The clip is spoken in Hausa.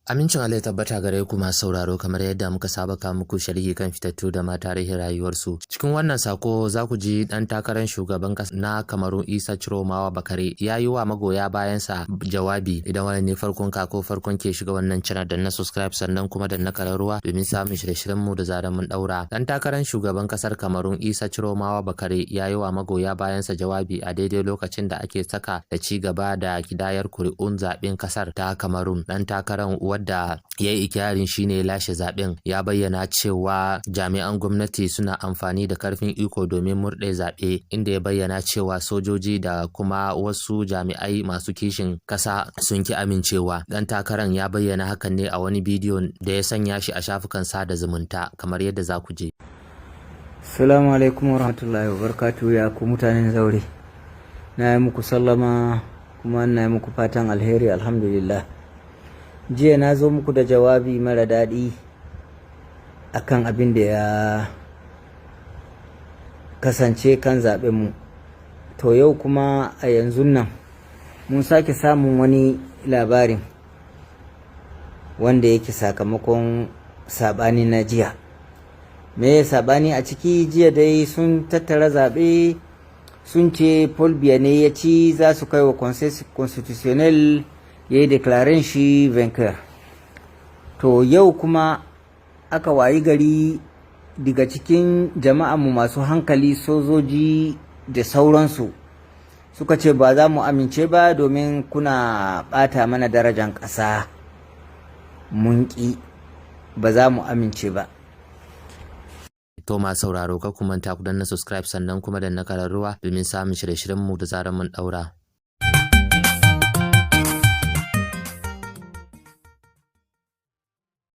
Amincin Allah ya tabbata gare ku masu sauraro, kamar yadda muka saba ka muku sharhi kan fitattu da ma tarihin rayuwarsu. Cikin wannan sako za ku ji dan takarar shugaban kasa na Kamaru Isa Ciromawa Bakare ya yi wa magoya bayansa jawabi. Idan wani ne farkon ka ko farkon ke shiga wannan channel, dan na subscribe sannan kuma dan na kararruwa domin samun shirye-shiryen mu da zaran mun daura. Dan takarar shugaban kasar Kamaru Isa Ciromawa Bakare ya yi wa magoya bayansa jawabi a daidai lokacin da ake saka da ci gaba da kidayar kuri'un zaben kasar ta Kamaru. Dan takarar wadda ya yi ikirarin shine lashe zaben ya bayyana cewa jami'an gwamnati suna amfani da karfin iko domin murɗe zaɓe, inda ya bayyana cewa sojoji da kuma wasu jami'ai masu kishin kasa sun ki amincewa. Dan takarar ya bayyana hakan ne a wani bidiyo da ya sanya shi a shafukan sada zumunta, kamar yadda za ku je. Assalamu alaikum warahmatullahi wabarakatuh. Ya ku mutanen zaure, na yi muku sallama kuma na yi muku fatan alheri. Alhamdulillah, jiya na zo muku da jawabi mara daɗi akan abin da ya kasance kan zaɓenmu. To yau kuma a yanzu nan mun sake samun wani labarin wanda yake sakamakon saɓani na jiya. Me saɓani a ciki? Jiya dai sun tattara zaɓe, sun ce Paul Biya ne ya ci, za su kai wa constitutionnel ya yi declaren shi vainqueur. To yau kuma aka wayi gari daga cikin jama'anmu masu hankali, sojoji da sauransu, suka ce ba za mu amince ba domin kuna ɓata mana darajan ƙasa. Mun ƙi, ba za mu amince ba. To masu sauraro, ka kuma ta ku danna subscribe sannan kuma danna kararruwa domin samun shirye-shiryen mu da zaran mun daura.